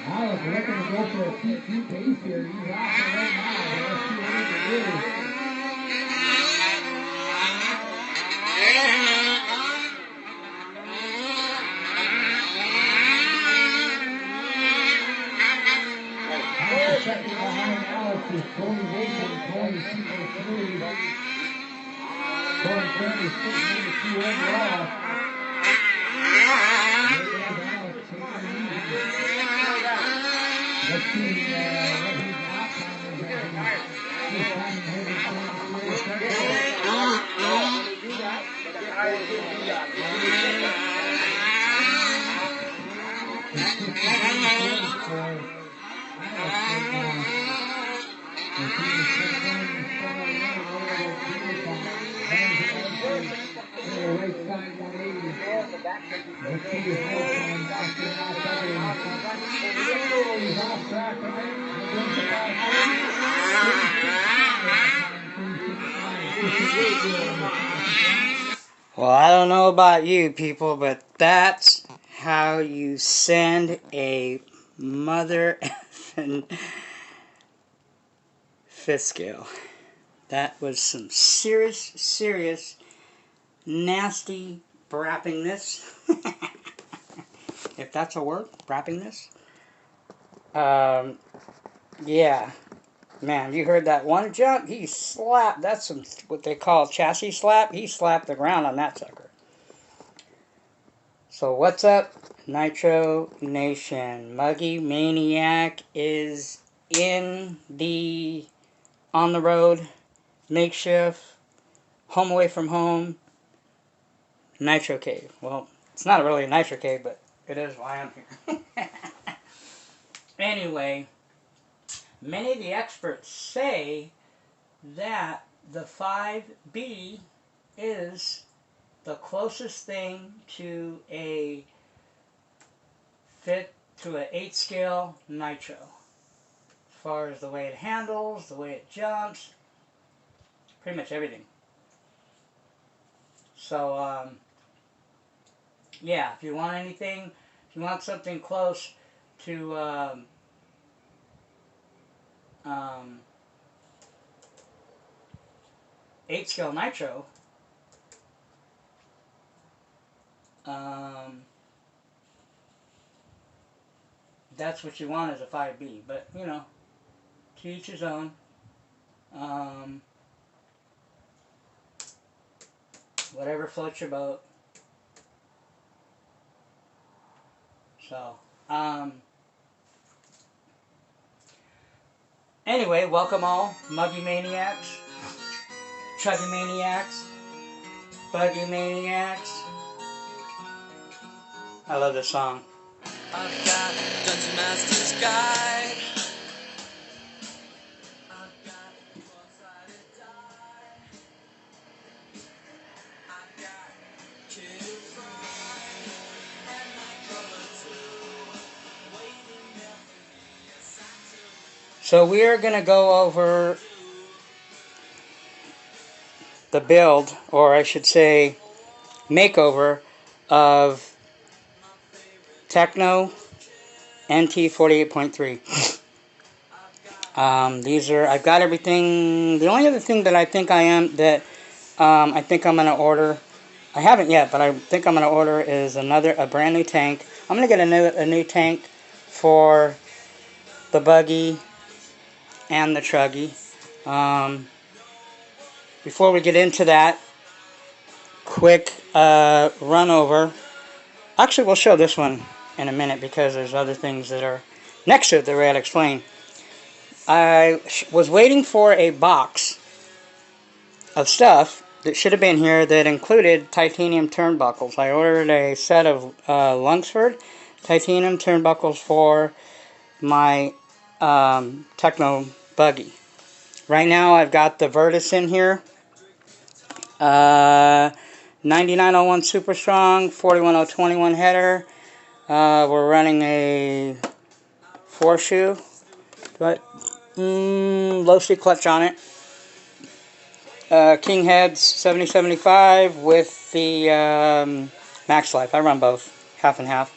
I was looking to go for a T2 base here. He's out there right now. Let's see what he can do. Second behind Alex is Tony Wilson, Tony Super 3. Tony 36 minutes 2 overall. Let's see what his outcome Well, I don't know about you people, but that's how you send a mother effing fifth scale. That was some serious, nasty brappingness. If that's a word, brappingness. Yeah. Man, you heard that one jump? He slapped. That's some what they call chassis slap. He slapped the ground on that sucker. So what's up, Nitro Nation? Muggy Maniac is in the on the road, makeshift, home away from home, Nitro Cave. Well, it's not really a Nitro Cave, but it is why I'm here. Anyway, many of the experts say that the 5B is the closest thing to a fit to an 8 scale Nitro. As far as the way it handles, the way it jumps, pretty much everything. So, yeah, if you want anything, if you want something close to 8 scale Nitro, that's what you want as a 5B. But, you know, to each his own. Whatever floats your boat. So, anyway, welcome all, Muggy Maniacs, Chuggy Maniacs, Buggy Maniacs. I love this song. I've got Dungeon Master's Guide. I've got four-sided die. I've got Kid Fry and Nightcrawler too. Waiting there for me, yes I do. So we are going to go over the build, or I should say makeover, of Teckno NT 48.3. These are, I've got everything. The only other thing that I think I think I'm going to order, I haven't yet, but I think I'm going to order is a brand new tank. I'm going to get a new tank for the buggy and the truggy. Before we get into that, quick run over. Actually, we'll show this one in a minute because there's other things that are next to it that I'll explain. I was waiting for a box of stuff that should have been here that included titanium turnbuckles. I ordered a set of Lunsford titanium turnbuckles for my Teckno buggy. Right now I've got the Virtus in here. 9901 Super Strong, 41021 header. We're running a 4-shoe, but low C clutch on it. King heads 7075 with the max life. I run both, half and half.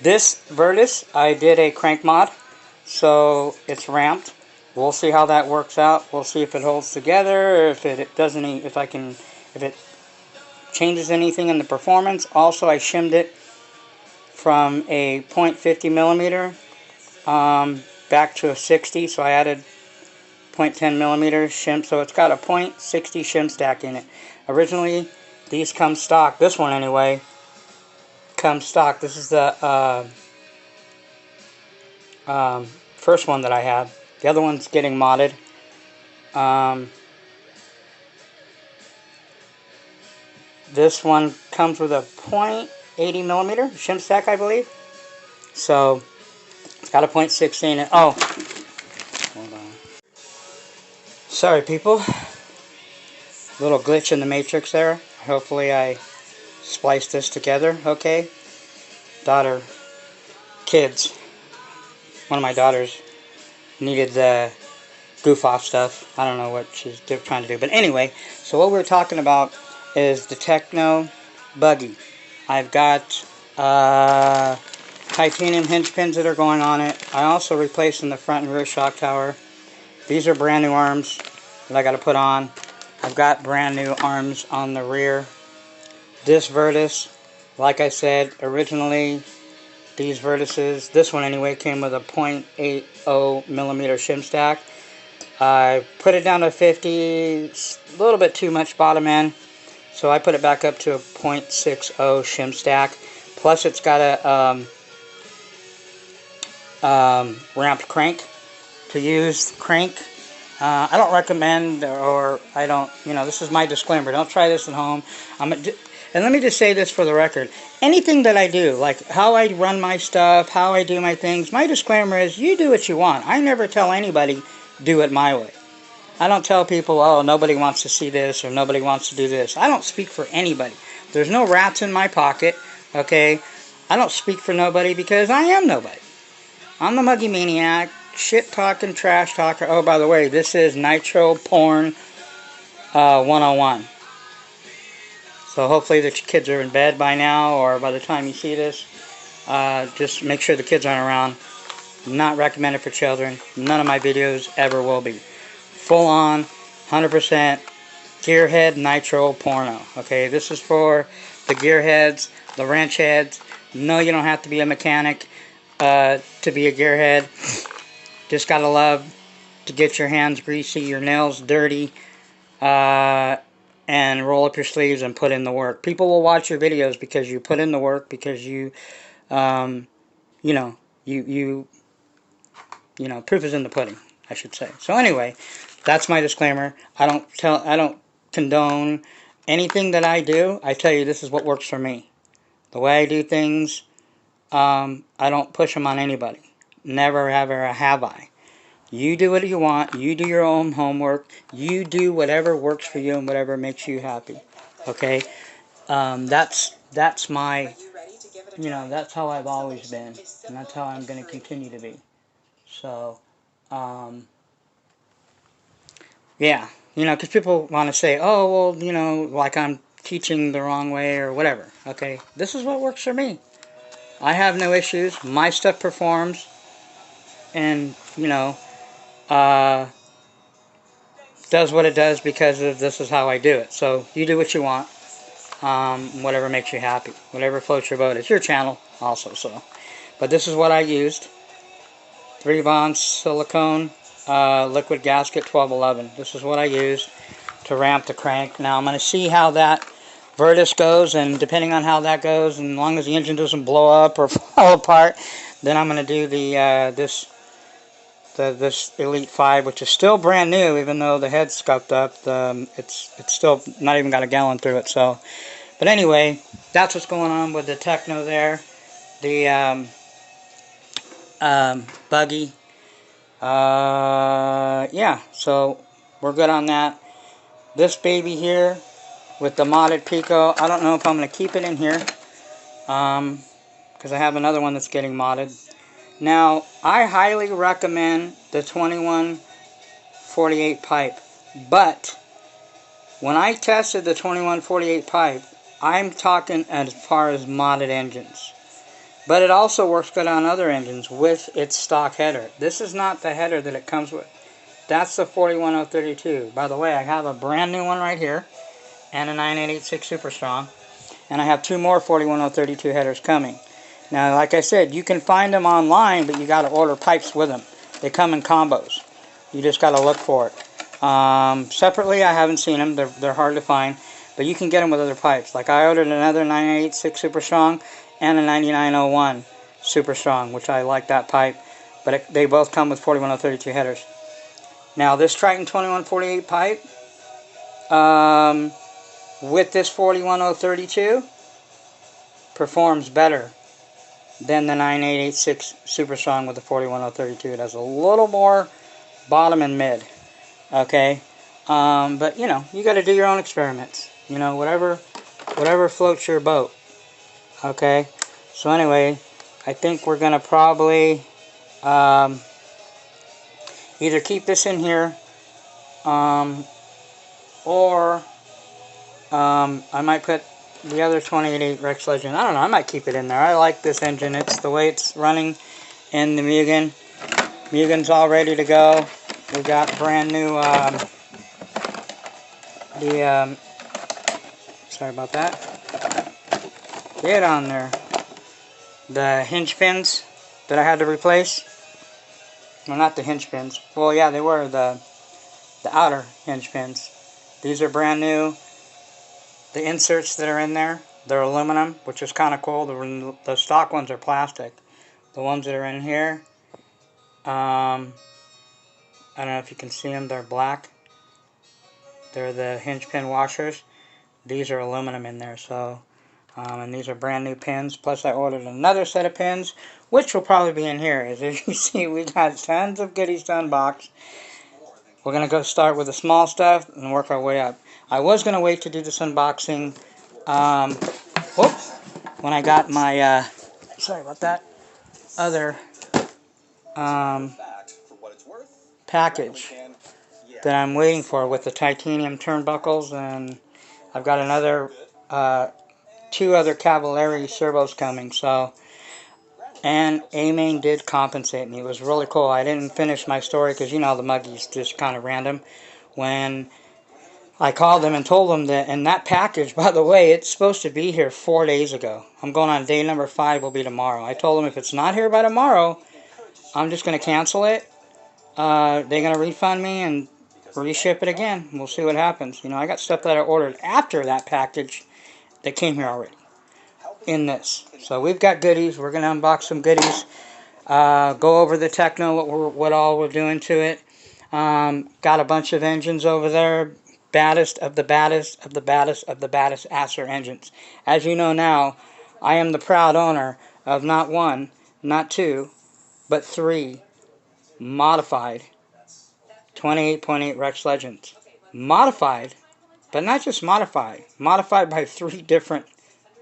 This Virtus, I did a crank mod, so it's ramped. We'll see how that works out. We'll see if it holds together, if it doesn't, if it changes anything in the performance. Also, I shimmed it from a .50 millimeter back to a 60, so I added .10 millimeter shim, so it's got a .60 shim stack in it. Originally, these come stock. This one, anyway, comes stock. This is the first one that I have. The other one's getting modded. This one comes with a .80 millimeter shim stack, I believe. So it's got a .60 in it. Oh, hold on. Sorry, people. Little glitch in the matrix there. Hopefully, I spliced this together. Okay. Kids. One of my daughters needed the goof off stuff. I don't know what she's trying to do. But anyway, so what we're talking about is the Teckno buggy. I've got titanium hinge pins that are going on it. I also replaced in the front and rear shock tower. These are brand new arms that I got to put on. I've got brand new arms on the rear. This Virtus, like I said, originally these Virtuses, this one anyway, came with a .80 millimeter shim stack. I put it down to 50, a little bit too much bottom end, so I put it back up to a .60 shim stack. Plus it's got a ramped crank to use. Crank. I don't recommend, or I don't, this is my disclaimer. Don't try this at home. And let me just say this for the record. Anything that I do, like how I run my stuff, how I do my things, my disclaimer is you do what you want. I never tell anybody do it my way. I don't tell people, oh, nobody wants to see this or nobody wants to do this. I don't speak for anybody. There's no rats in my pocket, okay? I don't speak for nobody because I am nobody. I'm the muggy maniac, shit talking, trash talker. Oh, by the way, this is Nitro Porn 101. So hopefully the kids are in bed by now, or by the time you see this. Just make sure the kids aren't around. Not recommended for children. None of my videos ever will be. Full on, 100% gearhead nitro porno. Okay, this is for the gearheads, the wrench heads. No, you don't have to be a mechanic to be a gearhead. Just gotta love to get your hands greasy, your nails dirty, and roll up your sleeves and put in the work. People will watch your videos because you put in the work, because you, proof is in the pudding, I should say. So anyway, that's my disclaimer. I don't condone anything that I do. I tell you, this is what works for me. The way I do things, I don't push them on anybody. Never ever have I. You do what you want. You do your own homework. You do whatever works for you and whatever makes you happy. Okay? That's my, that's how I've always been. And that's how I'm going to continue to be. So, yeah. Because people want to say, oh, well, like I'm teaching the wrong way or whatever. Okay? This is what works for me. I have no issues. My stuff performs. And, does what it does because of this is how I do it. So you do what you want, whatever makes you happy, whatever floats your boat. It's your channel also. So, but this is what I used: 3-bond silicone liquid gasket 1211. This is what I used to ramp the crank. Now I'm going to see how that Virtus goes, and depending on how that goes, and as long as the engine doesn't blow up or fall apart, then I'm going to do the this Elite 5, which is still brand new, even though the head's scuffed up. It's still not even got a gallon through it. So, but anyway, that's what's going on with the Teckno there. The buggy. Yeah, so we're good on that. This baby here with the modded Pico, I don't know if I'm going to keep it in here, because I have another one that's getting modded. Now, I highly recommend the 2148 pipe, but when I tested the 2148 pipe, I'm talking as far as modded engines. But it also works good on other engines with its stock header. This is not the header that it comes with. That's the 41032. By the way, I have a brand new one right here, and a 9886 Super Strong. And I have two more 41032 headers coming. Now, like I said, you can find them online, but you got to order pipes with them. They come in combos. You just got to look for it. Separately, I haven't seen them. They're hard to find. But you can get them with other pipes. Like I ordered another 986 Super Strong and a 9901 Super Strong, which I like that pipe. But they both come with 41032 headers. Now, this Triton 2148 pipe, with this 41032, performs better than the 9886 Super Strong with the 41032. It has a little more bottom and mid. Okay? But, you know, you got to do your own experiments. You know, whatever floats your boat. Okay? So anyway, I think we're going to probably either keep this in here, or I might put the other 288 Rex Legend. I don't know, I might keep it in there. I like this engine. It's the way it's running in the Mugen. Mugen's all ready to go. We got brand new, sorry about that. Get on there. The hinge pins that I had to replace. Well, not the hinge pins. Well, yeah, they were the outer hinge pins. These are brand new. The inserts that are in there, they're aluminum, which is kind of cool. The stock ones are plastic. The ones that are in here, I don't know if you can see them, they're black. They're the hinge pin washers. These are aluminum in there, so, and these are brand new pins. Plus I ordered another set of pins, which will probably be in here. As you see, we got tons of goodies to unbox. We're going to go start with the small stuff and work our way up. I was going to wait to do this unboxing, whoops, when I got my, sorry about that, other package that I'm waiting for with the titanium turnbuckles, and I've got another, two other Cavalieri servos coming, so, and A-Main did compensate me. It was really cool. I didn't finish my story because, you know, the Muggy's just kind of random. When I called them and told them that, and that package, by the way, it's supposed to be here 4 days ago. I'm going on day number 5, will be tomorrow. I told them if it's not here by tomorrow, I'm just going to cancel it. They're going to refund me and reship it again. We'll see what happens. You know, I got stuff that I ordered after that package that came here already in this. So we've got goodies. We're going to unbox some goodies. Go over the teckno, what all we're doing to it. Got a bunch of engines over there. Baddest of the baddest of the baddest of the baddest Acer engines. As you know now, I am the proud owner of not one, not two, but 3 modified 28.8 Rex Legends. Modified, but not just modified. Modified by 3 different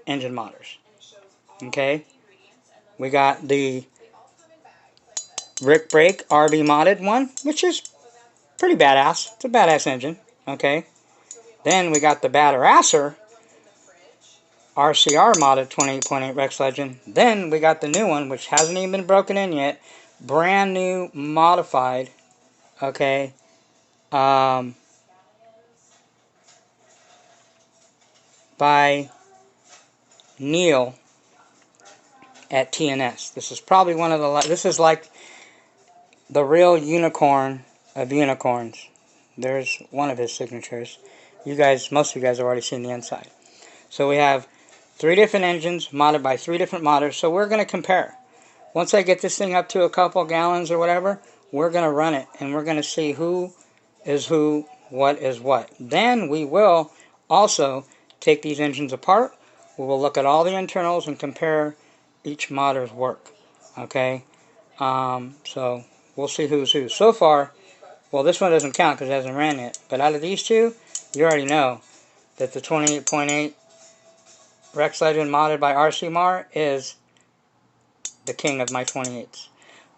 engine modders. Okay? We got the Rick Brake RB modded one, which is pretty badass. It's a badass engine. Okay? Then we got the baderasser RCR modded 28.8 Rex Legend. Then we got the new one, which hasn't even been broken in yet. Brand new modified. Okay? By Neil at TNS. This is probably one of the, this is like the real unicorn of unicorns. There's one of his signatures. You guys, most of you guys have already seen the inside. So we have 3 different engines modded by 3 different modders. So we're going to compare. Once I get this thing up to a couple gallons or whatever, we're going to run it and we're going to see who is who, what is what. Then we will also take these engines apart. We will look at all the internals and compare each modder's work. Okay? So we'll see who's who. So far, well, this one doesn't count because it hasn't ran yet. But out of these two, you already know that the 28.8 Rex Legend modded by RC Mar is the king of my 28s.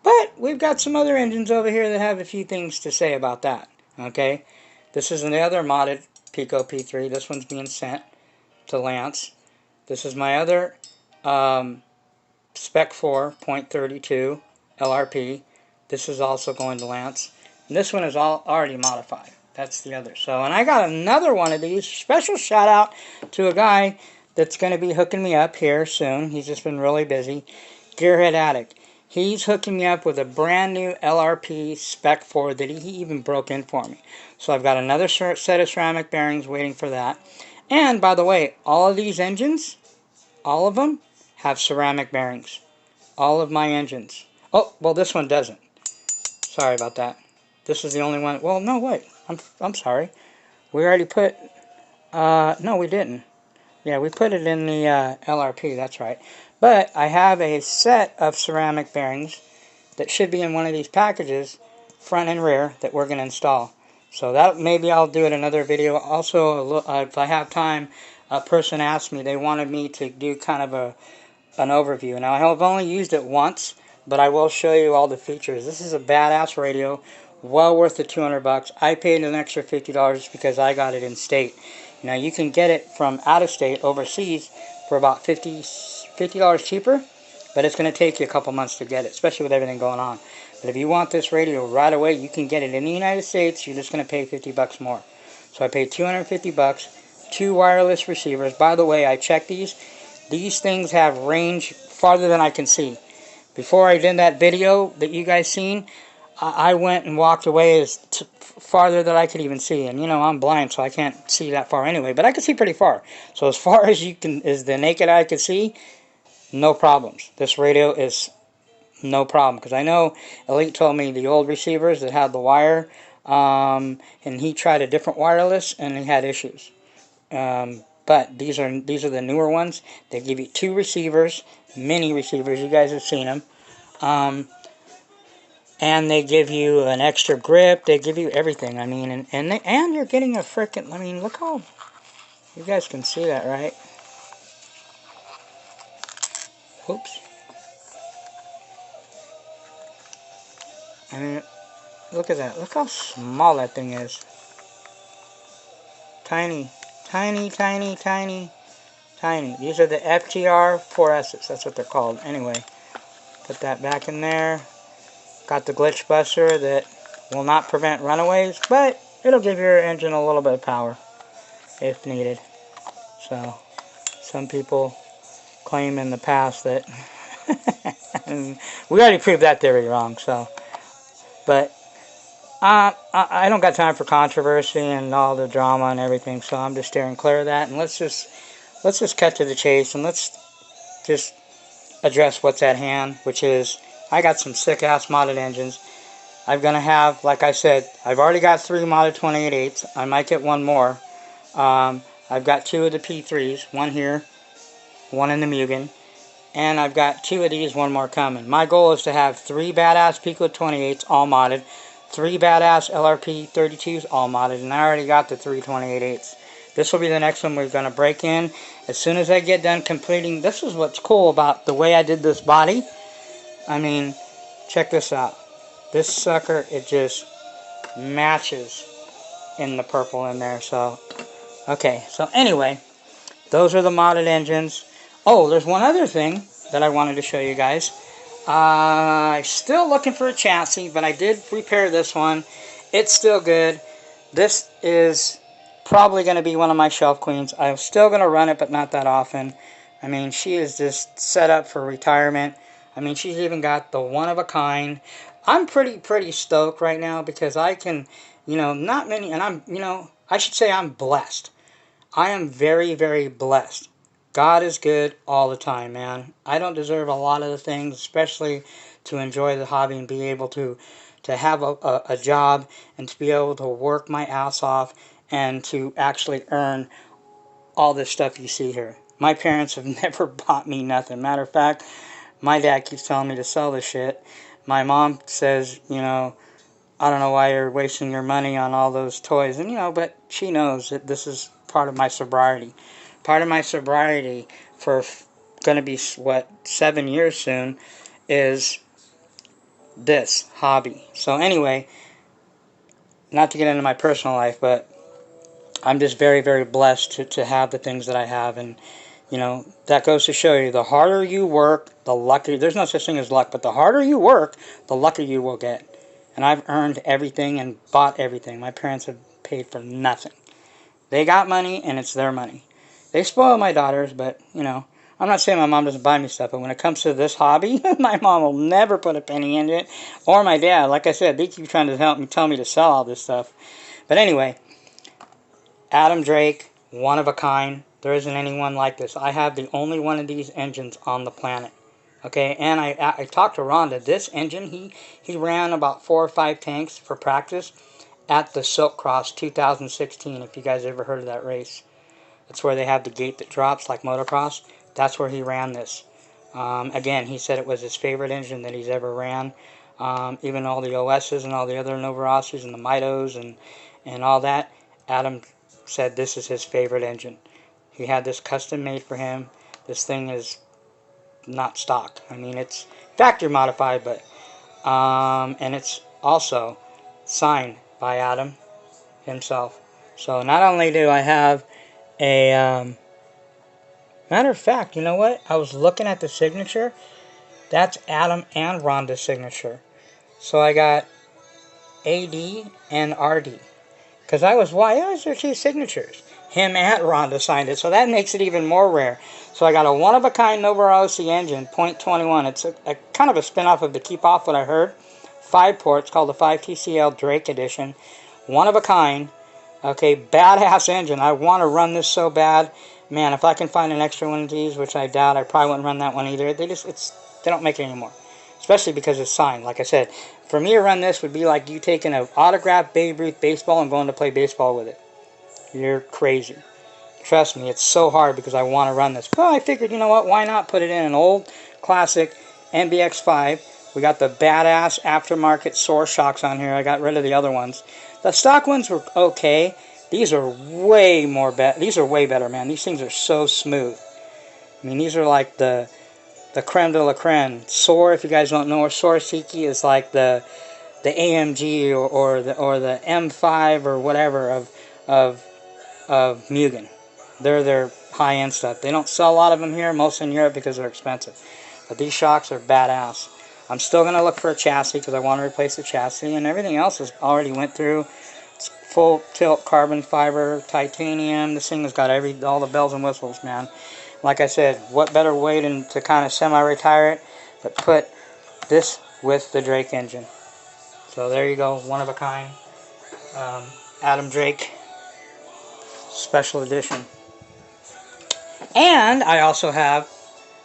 But we've got some other engines over here that have a few things to say about that. Okay, this is another modded Pico P3. This one's being sent to Lance. This is my other Spec 4.32 LRP. This is also going to Lance. And this one is already modified. That's the other. So, and I got another one of these. Special shout out to a guy that's going to be hooking me up here soon. He's just been really busy. Gearhead Addict. He's hooking me up with a brand new LRP Spec 4 that he even broke in for me. So I've got another set of ceramic bearings waiting for that. And by the way, all of these engines, all of them, have ceramic bearings. All of my engines. Oh, well, this one doesn't. Sorry about that. This is the only one. Well, no, wait. I'm sorry. We already put... no, we didn't. Yeah, we put it in the LRP, that's right. But I have a set of ceramic bearings that should be in one of these packages, front and rear, that we're going to install. So that maybe I'll do it another video. Also, if I have time, a person asked me, they wanted me to do kind of an overview. Now, I have only used it once, but I will show you all the features. This is a badass radio, well worth the 200 bucks. I paid an extra $50 because I got it in state. Now, you can get it from out of state, overseas, for about $50 cheaper, but it's going to take you a couple months to get it, especially with everything going on. But if you want this radio right away, you can get it in the United States. You're just going to pay 50 bucks more. So I paid 250 bucks, 2 wireless receivers. By the way, I checked these. These things have range farther than I can see. Before I did that video that you guys seen, I went and walked away as farther than I could even see. And, you know, I'm blind, so I can't see that far anyway. But I can see pretty far. So as far as as the naked eye can see, no problems. This radio is no problem. Because I know Elite told me the old receivers that had the wire, and he tried a different wireless, and he had issues. But these are the newer ones. They give you 2 receivers, mini receivers. You guys have seen them. And they give you an extra grip. They give you everything. I mean, and you're getting a frickin'. I mean, look how you guys can see that, right? Oops. I mean, look at that. Look how small that thing is. Tiny, tiny, tiny, tiny, tiny. These are the FGR 4S's. That's what they're called. Anyway, put that back in there. Got the glitch buster that will not prevent runaways, but it'll give your engine a little bit of power if needed. So, some people claim in the past that we already proved that theory wrong. So, but I don't got time for controversy and all the drama and everything. So I'm just steering clear of that, and let's just cut to the chase, and let's just address what's at hand, which is I got some sick-ass modded engines. I'm going to have, like I said, I've already got 3 modded 28.8s. I might get one more. I've got 2 of the P3s, one here, one in the Mugen, and I've got 2 of these, one more coming. My goal is to have 3 badass Pico 28s all modded, 3 badass LRP 32s all modded, and I already got the 3 28.8s. This will be the next one we're going to break in. As soon as I get done completing, this is what's cool about the way I did this body. I mean, check this out. This sucker, it just matches in the purple in there. So, okay. So anyway, those are the modded engines. Oh, there's one other thing that I wanted to show you guys. I'm still looking for a chassis, but I did repair this one. It's still good. This is probably going to be one of my shelf queens. I'm still going to run it, but not that often. I mean, she is just set up for retirement. I mean, she's even got the one-of-a-kind. I'm pretty stoked right now because I can, you know, not many, and I'm, you know, I should say I'm blessed. I am very, very blessed. God is good all the time, man. I don't deserve a lot of the things, especially to enjoy the hobby and be able to have a job and to be able to work my ass off and to actually earn all this stuff you see here. My parents have never bought me nothing. Matter of fact, my dad keeps telling me to sell this shit. my mom says, you know, I don't know why you're wasting your money on all those toys. And, you know, but she knows that this is part of my sobriety. Part of my sobriety for going to be, what, 7 years soon is this hobby. So anyway, not to get into my personal life, but I'm just very, very blessed to have the things that I have. And, you know, that goes to show you, the harder you work, the luckier, there's no such thing as luck, but the harder you work, the luckier you will get. And I've earned everything and bought everything. My parents have paid for nothing. They got money, and it's their money. They spoil my daughters, but, you know, I'm not saying my mom doesn't buy me stuff, but when it comes to this hobby, my mom will never put a penny into it. Or my dad. Like I said, they keep trying to help me, tell me to sell all this stuff. But anyway, Adam Drake, one of a kind. There isn't anyone like this. I have the only one of these engines on the planet. Okay, and I talked to Rhonda. This engine, he ran about 4 or 5 tanks for practice at the Silk Cross 2016, if you guys ever heard of that race. That's where they have the gate that drops like motocross. That's where he ran this. Again, he said it was his favorite engine that he's ever ran. Even all the OSs and all the other Novarossis and the Mitos and all that, Adam said this is his favorite engine. He had this custom made for him. This thing is not stock. I mean, it's factory modified, but and it's also signed by Adam himself. So not only do I have a matter of fact, you know what? I was looking at the signature. That's Adam and Rhonda's signature. So I got AD and RD. Because why is there 2 signatures? Him and Rhonda signed it, so that makes it even more rare. So I got a one-of-a-kind Novarossi engine, .21. It's a kind of a spin-off of the Keep Off What I Heard. 5-port, called the 5TCL Drake Edition. One-of-a-kind. Okay, badass engine. I want to run this so bad. Man, if I can find an extra one of these, which I doubt, I probably wouldn't run that one either. They don't make it anymore. Especially because it's signed. Like I said, for me to run this would be like you taking an autographed Babe Ruth baseball and going to play baseball with it. You're crazy. Trust me, it's so hard because I want to run this. Well, I figured, you know what, why not put it in an old classic MBX5. We got the badass aftermarket Source shocks on here. I got rid of the other ones. The stock ones were okay. These are way more better. These are way better, man. These things are so smooth. I mean, these are like the creme de la creme. Soar, if you guys don't know, or Soar Siki is like the AMG or the M5 or whatever of Mugen. They're their high-end stuff. They don't sell a lot of them here, mostly in Europe because they're expensive. But these shocks are badass. I'm still going to look for a chassis because I want to replace the chassis, and everything else has already went through. It's full tilt carbon fiber, titanium. This thing has got all the bells and whistles, man. Like I said, what better way to kind of semi-retire it but put this with the Drake engine. So there you go, one of a kind. Adam Drake Special Edition. And I also have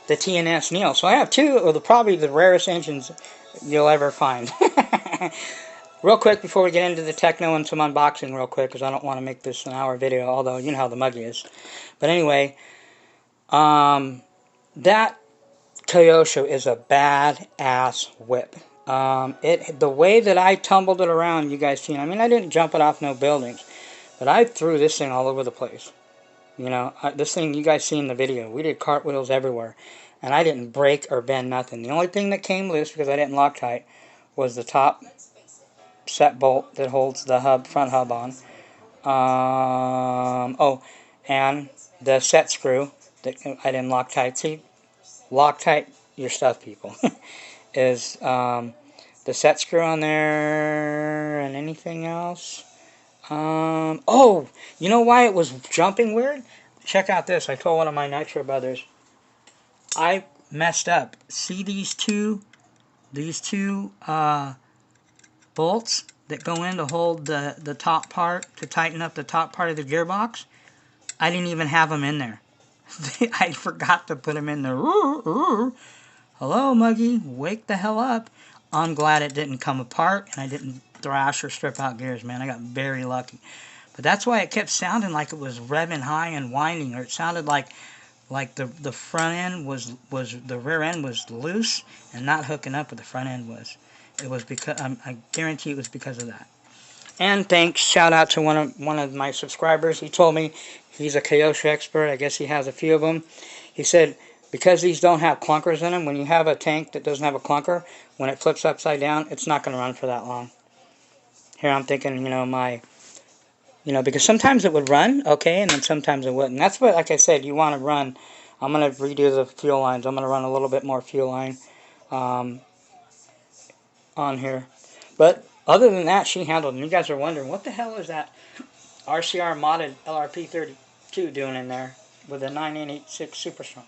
the TNS Neo. So I have 2 of probably the rarest engines you'll ever find. Real quick before we get into the Teckno and some unboxing real quick, because I don't want to make this an hour video, although you know how the muggy is. But anyway, that Kyosho is a badass whip. The way that I tumbled it around, you guys seen. I mean, I didn't jump it off no buildings, but I threw this thing all over the place. You know, this thing, you guys seen the video. We did cartwheels everywhere, and I didn't break or bend nothing. The only thing that came loose, because I didn't Loctite, was the top set bolt that holds the front hub on. Oh, and the set screw that I didn't Loctite. See, Loctite your stuff, people. Is the set screw on there and anything else? Oh, you know why it was jumping weird? Check out this. I told one of my Nitro brothers, I messed up. See these two bolts that go in to hold the top part, to tighten up the top part of the gearbox? I didn't even have them in there. I forgot to put them in there. Hello, Muggy. Wake the hell up. I'm glad it didn't come apart and I didn't thrash or strip out gears, man. I got very lucky. But that's why it kept sounding like it was revving high and winding, or it sounded like the front end was the rear end was loose and not hooking up, but the front end was. It was because I guarantee it was because of that. And thanks, shout out to one of my subscribers. He told me he's a Kyosho expert. I guess he has a few of them. He said because these don't have clunkers in them, when you have a tank that doesn't have a clunker, when it flips upside down, it's not going to run for that long. Here I'm thinking, because sometimes it would run, okay, and then sometimes it wouldn't. That's what, like I said, you want to run. I'm going to redo the fuel lines. I'm going to run a little bit more fuel line on here. But other than that, she handled it. And you guys are wondering, what the hell is that RCR modded LRP32 doing in there with the 9886 Super Strong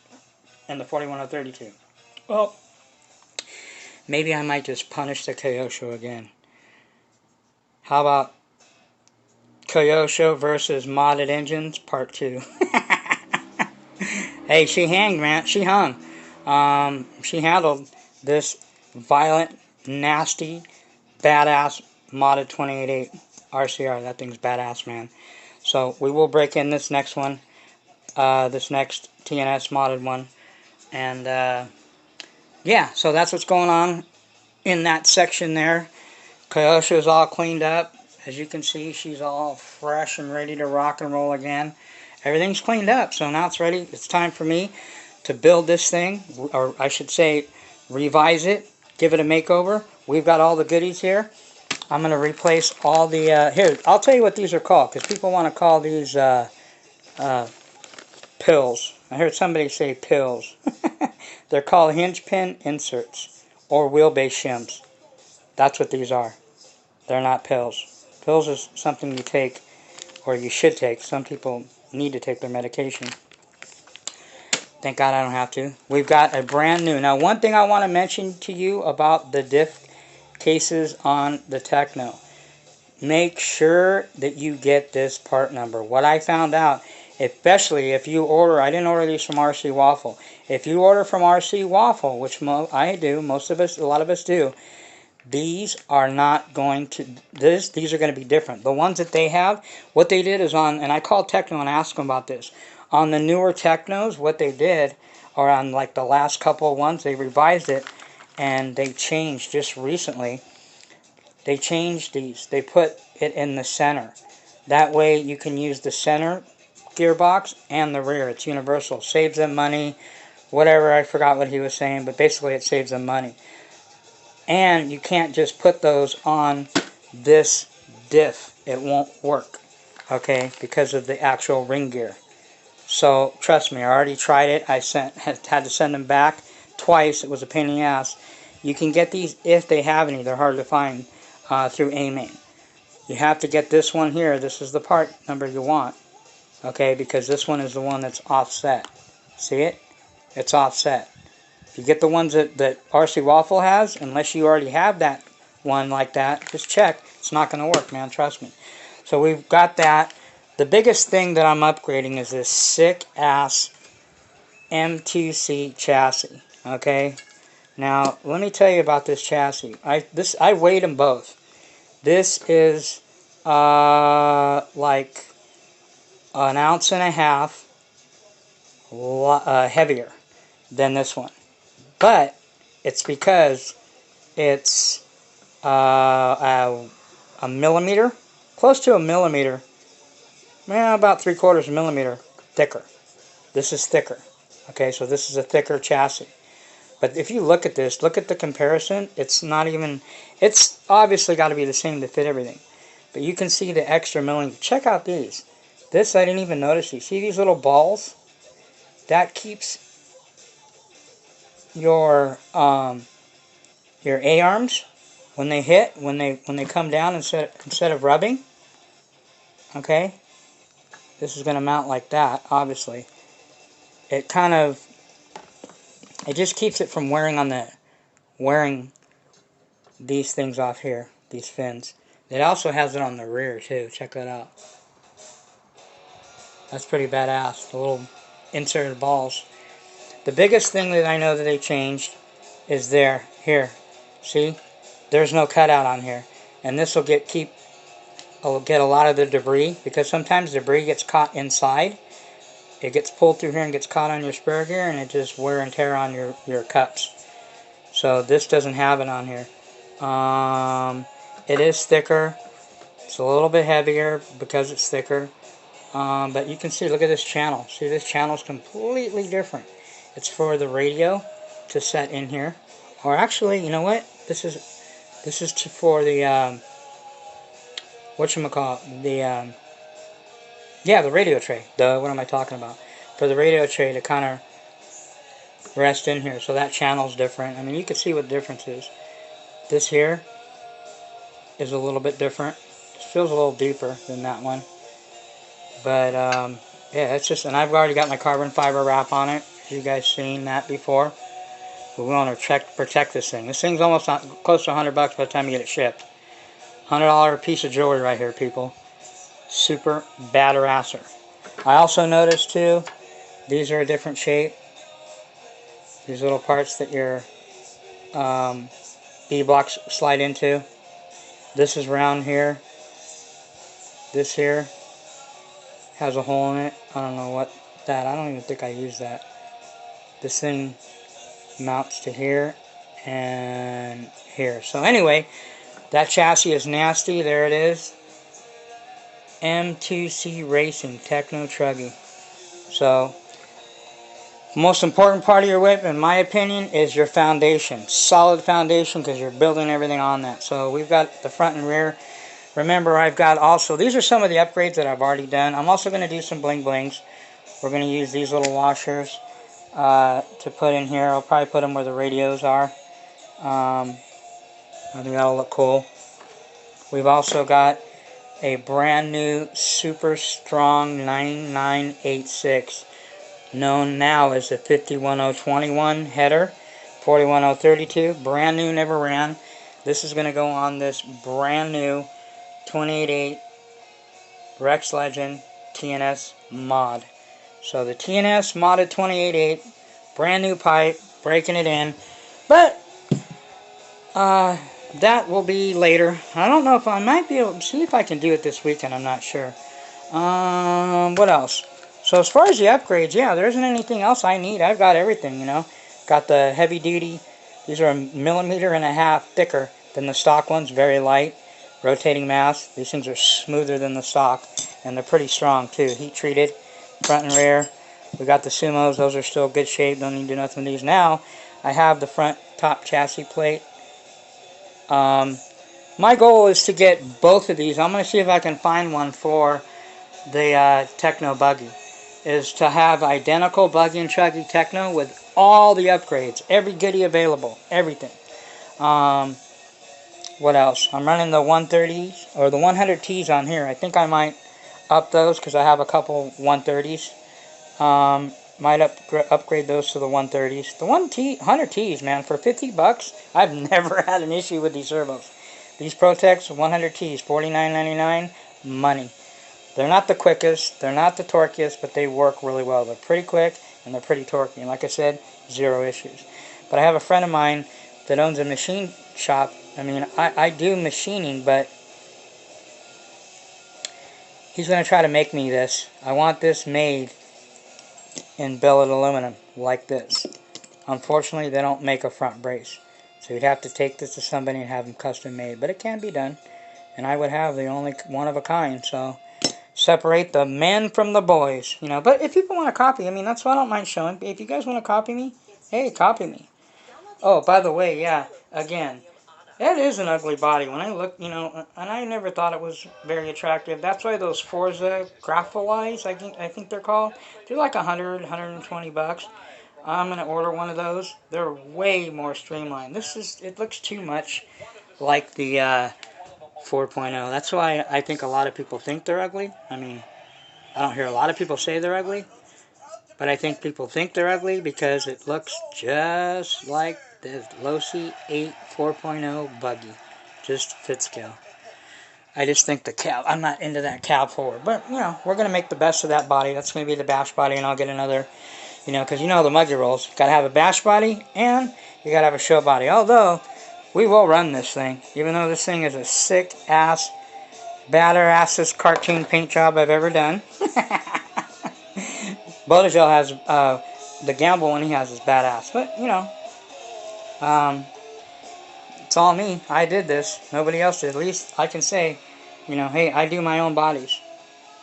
and the 41032? Well, maybe I might just punish the Kyosho again. How about Kyosho versus modded engines, part 2? Hey, she hung, man. She hung. She handled this violent, nasty, badass modded 288 RCR. That thing's badass, man. So we will break in this next one, this next TNS modded one, and yeah. So that's what's going on in that section there. Kyosho is all cleaned up. As you can see, she's all fresh and ready to rock and roll again. Everything's cleaned up, so now it's ready. It's time for me to build this thing, or I should say, revise it, give it a makeover. We've got all the goodies here. I'm going to replace all the, here, I'll tell you what these are called, because people want to call these pills. I heard somebody say pills. They're called hinge pin inserts, or wheelbase shims. That's what these are. They're not pills. Pills is something you take, or you should take. Some people need to take their medication. Thank God I don't have to. We've got a brand new. Now, one thing I want to mention to you about the diff cases on the Teckno. Make sure that you get this part number. What I found out, especially if you order, I didn't order these from RC Waffle. If you order from RC Waffle, which I do, most of us, a lot of us do, these are not going to, these are going to be different. The ones that they have, what they did is on, and I called Teckno and asked them about this. On the newer Tecknos, what they did, or on like the last couple of ones, they revised it, and they changed just recently. They changed these. They put it in the center. That way you can use the center gearbox and the rear. It's universal. Saves them money. Whatever, I forgot what he was saying, but basically it saves them money. And you can't just put those on this diff. It won't work, okay, because of the actual ring gear. So, trust me, I already tried it. I had to send them back twice. It was a pain in the ass. You can get these if they have any. They're hard to find through AMAIN. You have to get this one here. This is the part number you want, okay, because this one is the one that's offset. See it? It's offset. If you get the ones that RC Waffle has, unless you already have that one like that, just check. It's not going to work, man. Trust me. So we've got that. The biggest thing that I'm upgrading is this sick-ass M2C chassis. Okay? Now, let me tell you about this chassis. I weighed them both. This is like an ounce and a half heavier than this one. But it's because it's a millimeter, close to a millimeter, about 3/4 millimeter thicker. This is thicker. Okay, so this is a thicker chassis. But if you look at this, look at the comparison. It's not even, it's obviously got to be the same to fit everything. But you can see the extra millimeter. Check out these. This, I didn't even notice these. See these little balls? That keeps your A-arms, when they hit, when they come down instead of rubbing, okay, this is going to mount like that, obviously. It just keeps it from wearing these things off here, these fins. It also has it on the rear too. Check that out. That's pretty badass. The little inserted balls. The biggest thing that I know that they changed is here. See? There's no cutout on here. And this will get a lot of the debris, because sometimes debris gets caught inside. It gets pulled through here and gets caught on your spare gear, and it just wear and tear on your cups. So this doesn't have it on here. It is thicker. It's a little bit heavier because it's thicker. But you can see, look at this channel. See, this channel is completely different. It's for the radio to set in here. Or actually, you know what? This is for the whatchamacallit, the yeah, the radio tray. What am I talking about? For the radio tray to kind of rest in here. So that channel's different. I mean, you can see what the difference is. This here is a little bit different. It feels a little deeper than that one. But yeah, it's just, and I've already got my carbon fiber wrap on it. You guys seen that before? But we want to protect this thing. This thing's almost close to $100 by the time you get it shipped. $100 piece of jewelry right here, people. Super baderasser. I also noticed too, these are a different shape. These little parts that your B-blocks slide into. This is round here. This here has a hole in it. I don't know what that. I don't even think I used that. This thing mounts to here and here. So anyway, that chassis is nasty. There it is. M2C Racing Teckno Truggy. So most important part of your whip, in my opinion, is your foundation. Solid foundation, because you're building everything on that. So we've got the front and rear. Remember, I've got also, these are some of the upgrades that I've already done. I'm also going to do some bling blings. We're going to use these little washers to put in here. I'll probably put them where the radios are. I think that'll look cool. We've also got a brand new super strong 9986, known now as the 51021 header, 41032, brand new, never ran. This is going to go on this brand new 28.8 Rex Legend TNS mod. So the TNS modded 28.8, brand new pipe, breaking it in. But that will be later. I don't know if I might be able to see if I can do it this weekend. I'm not sure. What else? So as far as the upgrades, yeah, there isn't anything else I need. I've got everything, you know. Got the heavy duty. These are 1.5 millimeters thicker than the stock ones. Very light. Rotating mass. These things are smoother than the stock, and they're pretty strong too. Heat treated, front and rear. We got the Sumos. Those are still good shape. Don't need to do nothing with these. Now I have the front top chassis plate. My goal is to get both of these. I'm going to see if I can find one for the Teckno buggy. Is to have identical buggy and truggy Teckno with all the upgrades, every goodie available, everything. What else? I'm running the 130s or the 100Ts on here. I think I might up those because I have a couple 130s. Might upgrade those to the 130s. The 100Ts, man, for $50, I've never had an issue with these servos. These Protex 100Ts, $49.99, money. They're not the quickest, they're not the torquiest, but they work really well. They're pretty quick and they're pretty torquey. And like I said, zero issues. But I have a friend of mine that owns a machine shop. I mean, I do machining, but he's going to try to make me this. I want this made in billet aluminum, like this. Unfortunately, they don't make a front brace. So you'd have to take this to somebody and have them custom made. But it can be done. And I would have the only one of a kind, so separate the men from the boys, you know. But if people want to copy, I mean, that's why I don't mind showing. If you guys want to copy me, hey, copy me. Oh, by the way, yeah, again, that is an ugly body. When I look, you know, and I never thought it was very attractive. That's why those Forza Grapholites, I think they're called, they're like $120. I'm gonna order one of those. They're way more streamlined. It looks too much like the 4.0. That's why I think a lot of people think they're ugly. I mean, I don't hear a lot of people say they're ugly, but I think people think they're ugly because it looks just like the Losi 8 4.0 buggy. Just fit scale. I just think the cab, I'm not into that cab forward, but you know, we're going to make the best of that body. That's going to be the bash body, and I'll get another, you know, because you know the muggy rolls. Got to have a bash body and you got to have a show body. Although we will run this thing, even though this thing is a sick ass, badassest cartoon paint job I've ever done. Bodegel has the Gamble one he has is badass, but you know, It's all me. I did this. Nobody else did. At least I can say, you know, hey, I do my own bodies.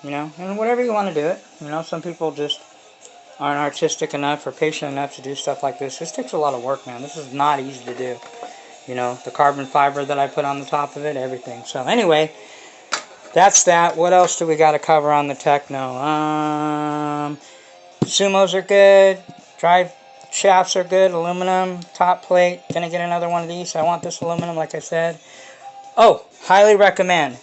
You know, and whatever you want to do it. You know, some people just aren't artistic enough or patient enough to do stuff like this. This takes a lot of work, man. This is not easy to do. You know, the carbon fiber that I put on the top of it, everything. So anyway, that's that. What else do we got to cover on the Teckno? Sumos are good. Drive shafts are good. Aluminum. Top plate. Gonna get another one of these. I want this aluminum, like I said. Oh, highly recommend.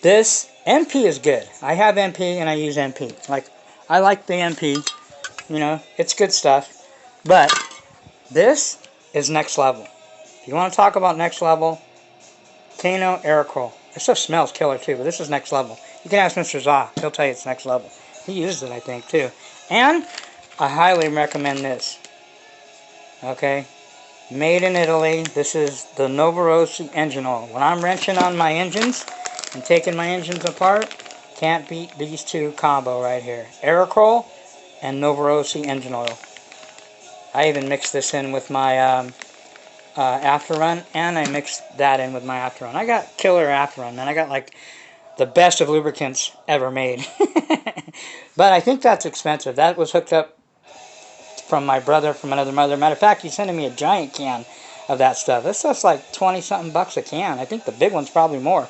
This MP is good. I have MP and I use MP. Like, I like the MP. You know, it's good stuff. But this is next level. If you want to talk about next level, teckno aerochrome. This stuff smells killer too, but this is next level. You can ask Mr. Zah. He'll tell you it's next level. He used it, I think, too. And I highly recommend this. Okay? Made in Italy. This is the Novarossi engine oil. When I'm wrenching on my engines and taking my engines apart, can't beat these two combo right here. Aerochrome and Novarossi engine oil. I even mixed this in with my after run, and I mixed that in with my after run. I got killer after run, man. I got like the best of lubricants ever made. But I think that's expensive. That was hooked up from my brother from another mother. Matter of fact, he's sending me a giant can of that stuff. This stuff's like 20-something bucks a can. I think the big one's probably more.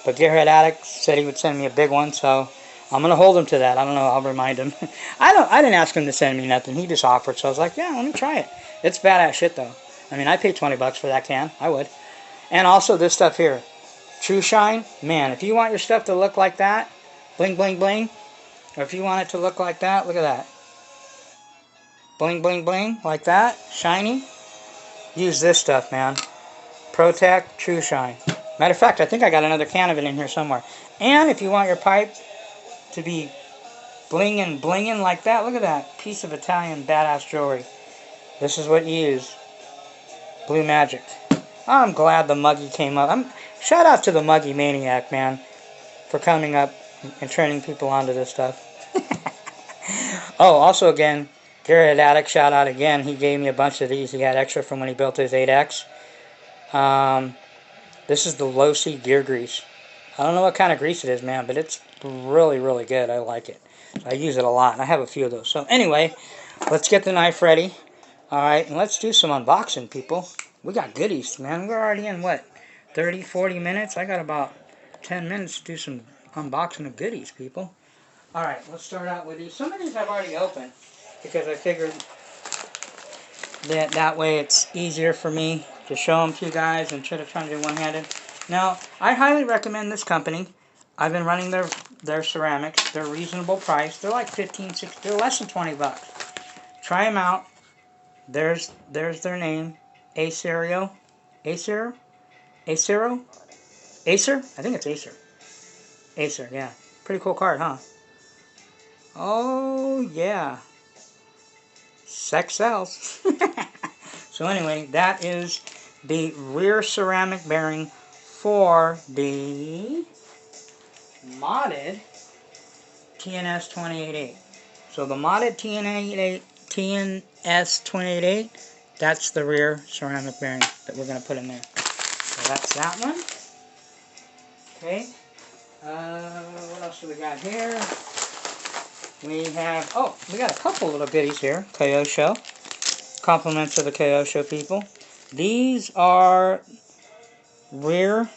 But Gearhead Addict said he would send me a big one, so I'm gonna hold him to that. I don't know. I'll remind him. I didn't ask him to send me nothing. He just offered, so I was like, yeah, let me try it. It's badass shit though. I mean, I paid 20 bucks for that can. I would. And also this stuff here, True Shine. Man, if you want your stuff to look like that, bling bling bling, or if you want it to look like that, look at that. Bling bling bling, like that, shiny. Use this stuff, man. Protect True Shine. Matter of fact, I think I got another can of it in here somewhere. And if you want your pipe to be blinging, blinging like that, look at that piece of Italian badass jewelry. This is what you use. Blue Magic. I'm glad the Muggy came up. Shout out to the Muggy Maniac, man, for coming up and turning people onto this stuff. Oh, also again, Gearhead Addict, shout out again. He gave me a bunch of these. He had extra from when he built his 8X. This is the Losi gear grease. I don't know what kind of grease it is, man, but it's really, really good. I like it. I use it a lot, and I have a few of those. So anyway, let's get the knife ready. Alright, and let's do some unboxing, people. We got goodies, man. We're already in, what, 30, 40 minutes? I got about 10 minutes to do some unboxing of goodies, people. Alright, let's start out with these. Some of these I've already opened, because I figured that way it's easier for me to show them to you guys instead of trying to do one-handed. Now, I highly recommend this company. I've been running their ceramics. They're reasonable price. They're like 15, 16, they're less than 20 bucks. Try them out. There's their name. Acer? Acer? I think it's Acer. Acer, yeah. Pretty cool card, huh? Oh, yeah. Sex sells. So anyway, that is the rear ceramic bearing for the modded TNS 288. So the modded TNS 288, that's the rear ceramic bearing that we're going to put in there. So that's that one. Okay. What else do we got here? We have, we got a couple little goodies here. Kyosho. Compliments of the Kyosho people. These are rear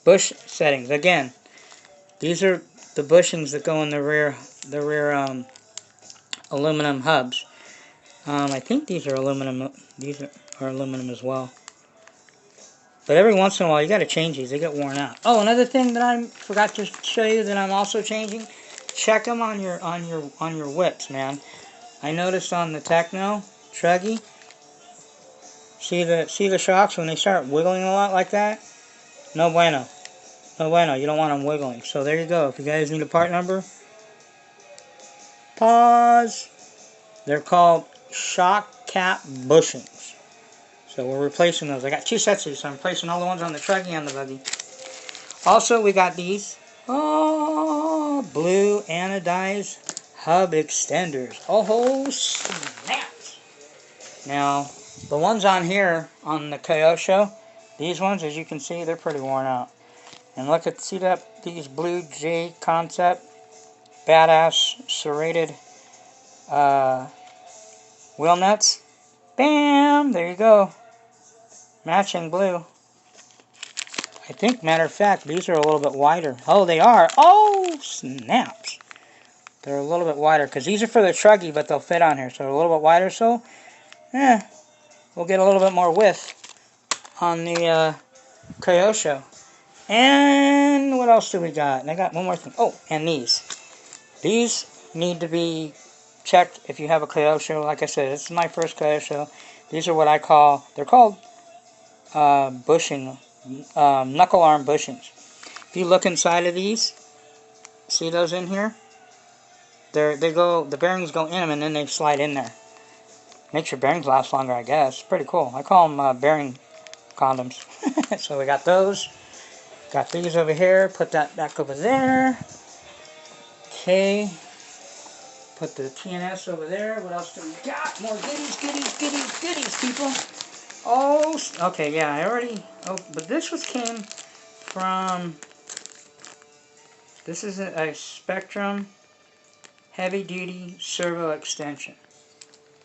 bush settings. Again, these are the bushings that go in the rear aluminum hubs. I think these are aluminum. These are aluminum as well. But every once in a while, you got to change these. They get worn out. Oh, another thing that I forgot to show you that I'm also changing. Check them on your whips, man. I noticed on the Teckno Truggy. See the shocks when they start wiggling a lot like that? No bueno. No bueno. You don't want them wiggling. So there you go. If you guys need a part number, pause. They're called shock cap bushings. So we're replacing those. I got two sets of these, so I'm replacing all the ones on the Truggy and the buggy. Also, we got these blue anodized hub extenders. Oh, snaps! Now, the ones on here, on the Kyosho, these ones, as you can see, they're pretty worn out. And look at, see that, these blue J concept, badass, serrated wheel nuts? Bam! There you go. Matching blue. I think, matter of fact, these are a little bit wider. Oh, they are. Oh, snaps. They're a little bit wider, because these are for the truggy, but they'll fit on here. So they're a little bit wider, so, we'll get a little bit more width on the Kyosho. And what else do we got? And I got one more thing. Oh, and these. These need to be checked if you have a Kyosho. Like I said, this is my first Kyosho. These are what I call, they're called bushing, knuckle arm bushings. If you look inside of these, see those in here? The bearings go in them and then they slide in there. Makes your bearings last longer, I guess. Pretty cool. I call them bearing condoms. So we got those. Got these over here. Put that back over there. Okay. Put the TNS over there. What else do we got? More goodies, goodies, goodies, goodies, people. Oh, okay, yeah, I already... Oh, but this came from... This is a Spectrum heavy-duty servo extension.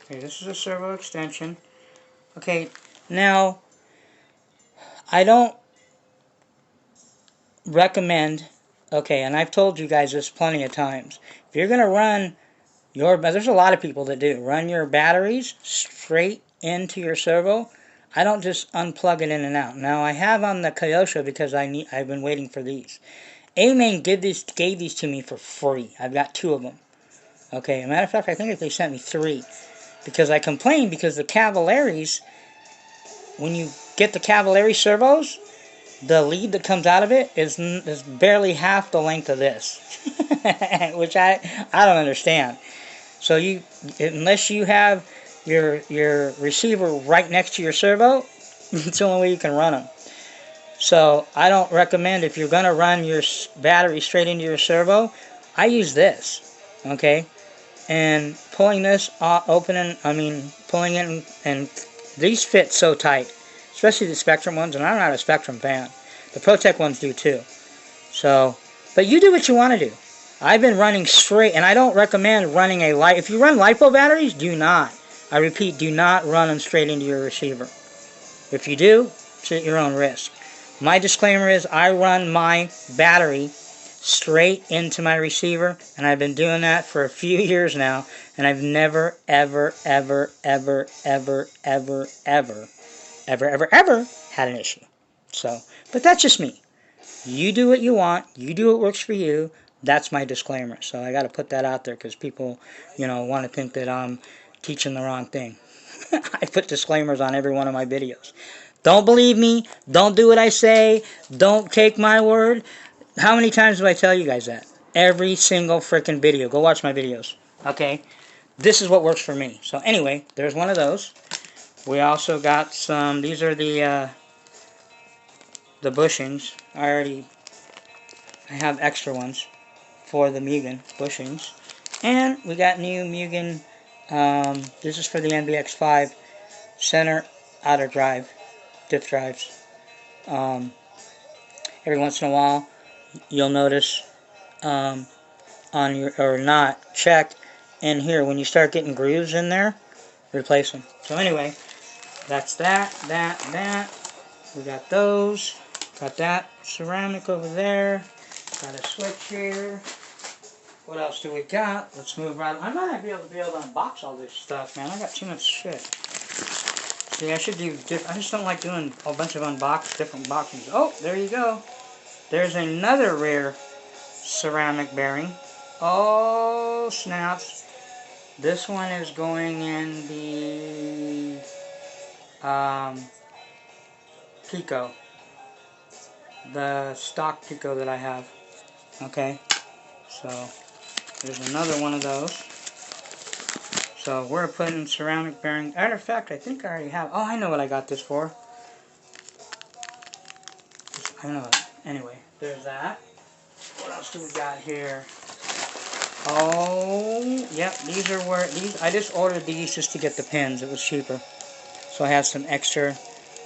Okay, this is a servo extension. Okay, now, I don't recommend... Okay, and I've told you guys this plenty of times. If you're going to run your... There's a lot of people that do. Run your batteries straight into your servo. I don't just unplug it in and out. Now, I have on the Kyosho because I've been waiting for these. A-Main gave these to me for free. I've got 2 of them. Okay, as a matter of fact, I think they sent me 3. Because I complained because the Cavalieri's, when you get the Cavalieri servos, the lead that comes out of it is barely half the length of this. Which I don't understand. So unless you have your receiver right next to your servo, it's the only way you can run them. So I don't recommend, if you're going to run your battery straight into your servo, I use this, okay? And pulling this pulling it, and these fit so tight, especially the Spectrum ones, and I'm not a Spectrum fan. The ProTech ones do too. So, but you do what you want to do. I've been running straight, and I don't recommend running if you run LiPo batteries, do not. I repeat, do not run them straight into your receiver. If you do, it's at your own risk. My disclaimer is I run my battery straight into my receiver, and I've been doing that for a few years now, and I've never, ever, ever, ever, ever, ever, ever, ever, ever, ever had an issue. So, but that's just me. You do what you want. You do what works for you. That's my disclaimer. So I got to put that out there because people, want to think that I'm teaching the wrong thing. I put disclaimers on every one of my videos. Don't believe me. Don't do what I say. Don't take my word. How many times do I tell you guys that? Every single freaking video. Go watch my videos. Okay? This is what works for me. So anyway, there's one of those. We also got some, these are the bushings. I have extra ones for the Mugen bushings. And we got new Mugen, this is for the NBX5 center outer drive, diff drives. Every once in a while, you'll notice on your, or not, check in here. When you start getting grooves in there, replace them. So anyway, that's that. We got those. Got that ceramic over there. Got a switch here. What else do we got? Let's move right. I might not be able to unbox all this stuff, man. I got too much shit. See, I should do I just don't like doing a bunch of different boxes. Oh, there you go. There's another rare ceramic bearing. Oh, snaps. This one is going in the Pico. The stock Pico that I have. Okay. So, there's another one of those. So, we're putting ceramic bearing. Matter of fact, I think I already have. Oh, I know what I got this for. I know. Anyway, there's that. What else do we got here? Oh, yep, these are where, I just ordered these just to get the pins. It was cheaper. So I have some extra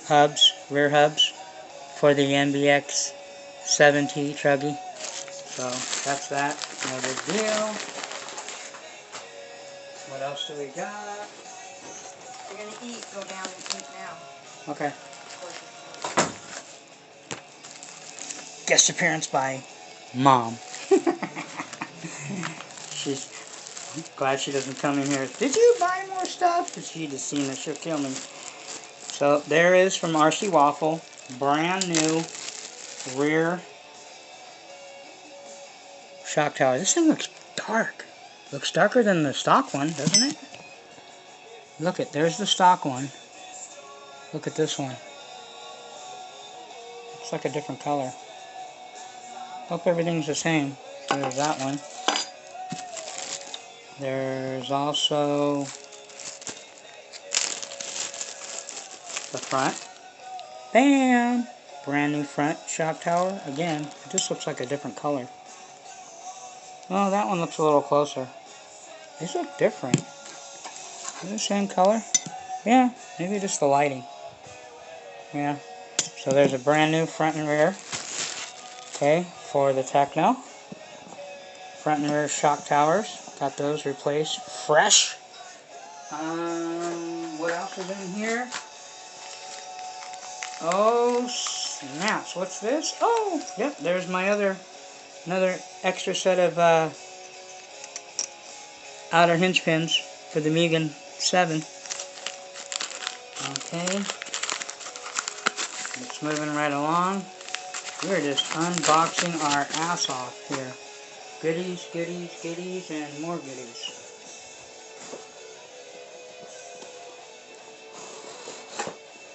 hubs, rear hubs, for the MBX 7T Truggy. So that's that. No big deal. What else do we got? You're gonna eat, go down and eat now. Okay. Of course Guest appearance by Mom. She's glad she doesn't come in here. Did you buy more stuff? But she just seen that she'll kill me. So there is from RC Waffle, brand new rear shock tower. This thing looks dark. Looks darker than the stock one, doesn't it? Look at, there's the stock one. Look at this one. Looks like a different color. Hope everything's the same. There's that one. There's also the front. Bam! Brand new front shock tower. Again, it just looks like a different color. Oh, that one looks a little closer. These look different. Is it the same color? Yeah, maybe just the lighting. Yeah. So there's a brand new front and rear. Okay, for the Teckno. Front and rear shock towers. Got those replaced. Fresh. What else is in here? Oh, snaps. What's this? Oh, yep, there's my another extra set of outer hinge pins for the Mugen 7. Okay. It's moving right along. We're just unboxing our ass off here. Goodies, goodies, goodies, and more goodies.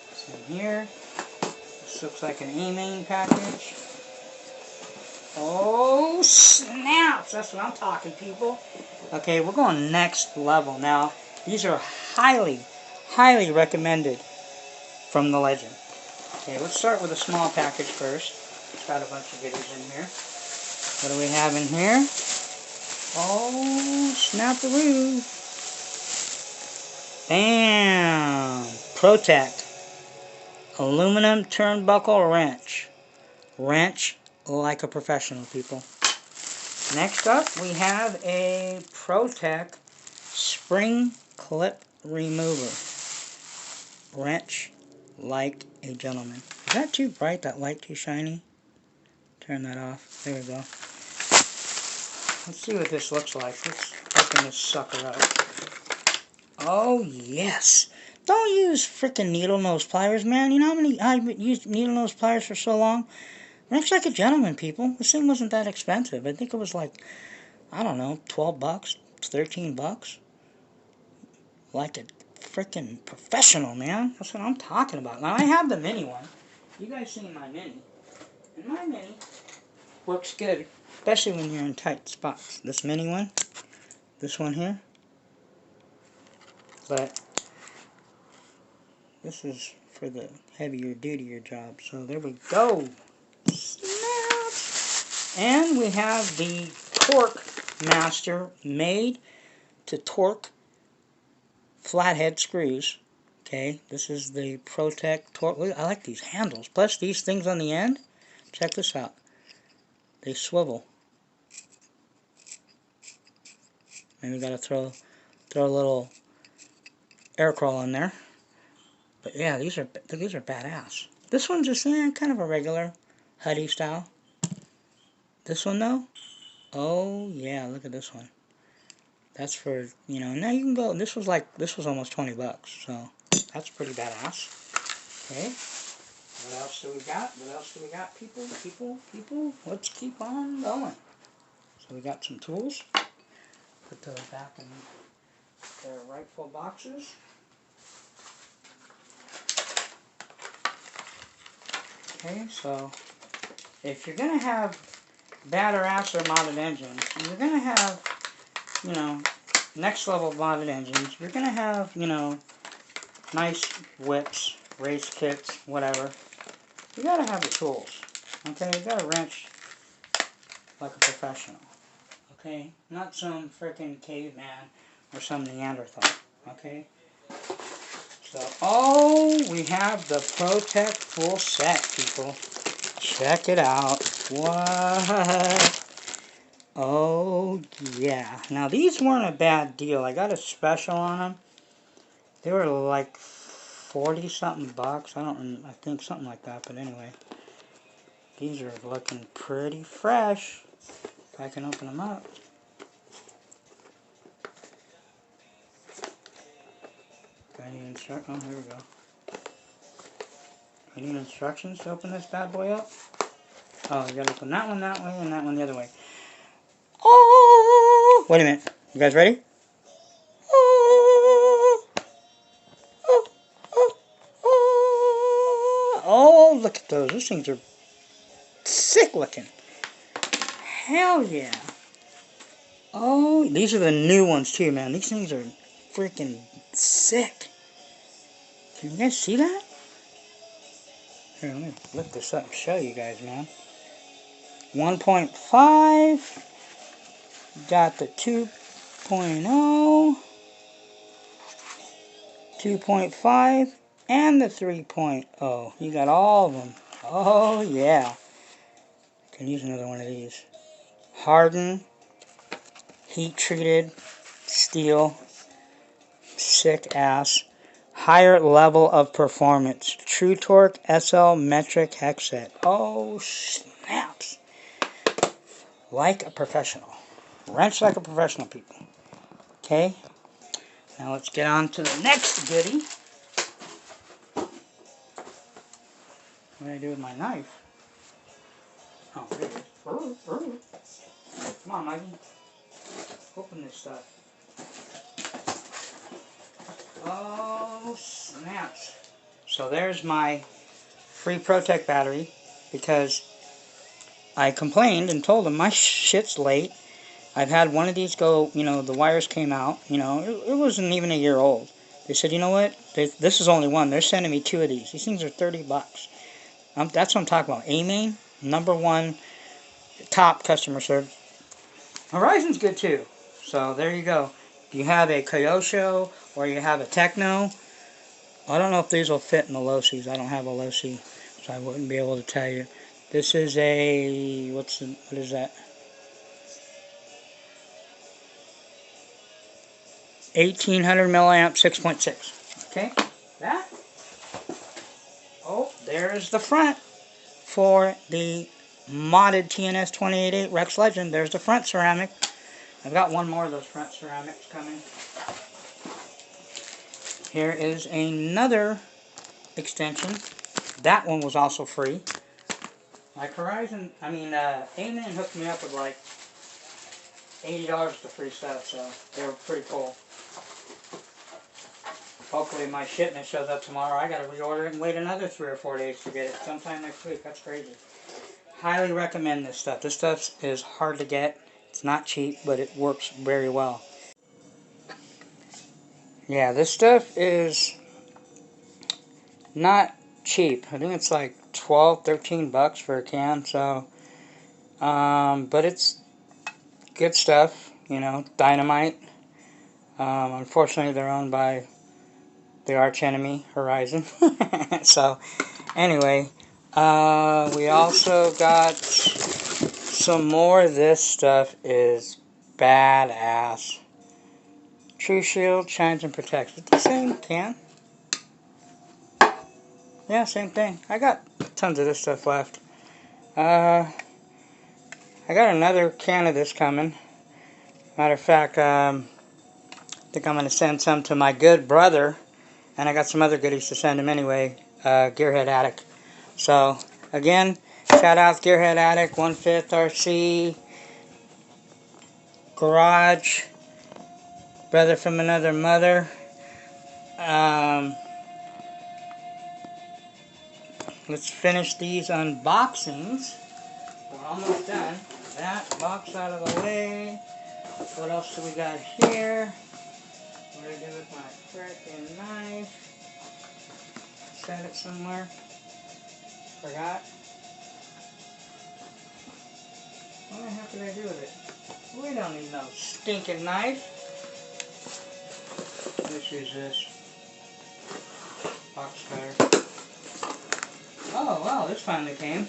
What's in here? This looks like an A-main package. Oh, snaps! That's what I'm talking, people. Okay, we're going next level. Now, these are highly, highly recommended from the Legend. Okay, let's start with a small package first. It's got a bunch of goodies in here. What do we have in here? Oh, snap-a-roo. Bam! Protect. Aluminum turnbuckle wrench. Wrench like a professional, people. Next up, we have a Protect spring clip remover. Wrench like a gentleman. Is that too bright? That light too shiny? Turn that off. There we go. Let's see what this looks like. Let's open this sucker up. Oh, yes. Don't use freaking needle nose pliers, man. You know how many I've used needle nose pliers for so long? Wrench like a gentleman, people. This thing wasn't that expensive. I think it was like, I don't know, 12 bucks, 13 bucks. Like a freaking professional, man. That's what I'm talking about. Now, I have the mini one. You guys seen my mini. And my mini works good, especially when you're in tight spots. This mini one, this one here. But this is for the heavier, dutier job. So there we go. Snaps! And we have the Torque Master made to torque flathead screws. Okay, this is the Protect Torque. Look, I like these handles. Plus these things on the end. Check this out. They swivel. And we gotta throw a little air crawl in there. But yeah, these are badass. This one's just kind of a regular Huddy style. This one though, oh yeah, look at this one. That's for, you know, now you can go, this was almost 20 bucks, so that's pretty badass. Okay, what else do we got? What else do we got, people? People? Let's keep on going. So we got some tools. Put those back in their rightful boxes. Okay, so if you're going to have baderasser modded engines, you're going to have, you know, next level modded engines, you're going to have, you know, nice whips, race kits, whatever. You got to have the tools. Okay, you got to wrench like a professional. Okay? Not some frickin' caveman or some Neanderthal. Okay? So, oh, we have the ProTech full set, people. Check it out. What? Oh, yeah. Now, these weren't a bad deal. I got a special on them. They were like 40-something bucks. I think something like that, but anyway. These are looking pretty fresh. If I can open them up. Do I need instructions? Oh, here we go. I need instructions to open this bad boy up. Oh, you gotta open that one that way and that one the other way. Oh! Wait a minute. You guys ready? Oh! Oh! Oh! Oh! Oh! Look at those. Those things are sick looking. Hell yeah. Oh, these are the new ones too, man. These things are freaking sick. Can you guys see that? Here, let me lift this up and show you guys, man. 1.5. Got the 2.0. 2.5. And the 3.0. You got all of them. Oh, yeah. Can use another one of these. Hardened, heat-treated steel. Sick ass. Higher level of performance. True Torque SL metric hex set. Oh, snaps. Like a professional. Wrench like a professional, people. Okay. Now let's get on to the next goodie. What do I do with my knife? Oh, there it is. Come on, Mikey. Open this stuff. Oh, snaps. So there's my free ProTech battery because I complained and told them my shit's late. I've had one of these go, the wires came out, it wasn't even a year old. They said, you know what, this is only one. They're sending me 2 of these. These things are 30 bucks. That's what I'm talking about. A-Main, #1, top customer service. Horizon's good too. So there you go. If you have a Kyosho or you have a Teckno, I don't know if these will fit in the low-Cs. I don't have a low-C, so I wouldn't be able to tell you. This is a, what is that? 1800 milliamp 6.6. Okay, that. Oh, there's the front for the modded TNS 288 Rex Legend. There's the front ceramic. I've got one more of those front ceramics coming. Here is another extension. That one was also free. Like A-Main hooked me up with like $80 for free stuff, so they were pretty cool. Hopefully my shipment shows up tomorrow. I gotta reorder it and wait another 3 or 4 days to get it. Sometime next week. That's crazy. Highly recommend this stuff. This stuff is hard to get. It's not cheap, but it works very well. Yeah, this stuff is not cheap. I think it's like 12, 13 bucks for a can, so but it's good stuff, dynamite. Unfortunately, they're owned by the arch enemy, Horizon. So, anyway, we also got some more. This stuff is badass. True Shield shines and protects. It's the same can. Yeah, same thing. I got tons of this stuff left. I got another can of this coming. Matter of fact, I think I'm going to send some to my good brother. And I got some other goodies to send him anyway. Gearhead Attic. So, again, shout out Gearhead Attic, 1/5 RC, Garage, Brother from Another Mother. Let's finish these unboxings. We're almost done. That box out of the way. What else do we got here? What do I do with my frickin' knife? Set it somewhere. Forgot. What the heck did I do with it? We don't need no stinking knife. Let's use this box cutter. Oh, wow, this finally came.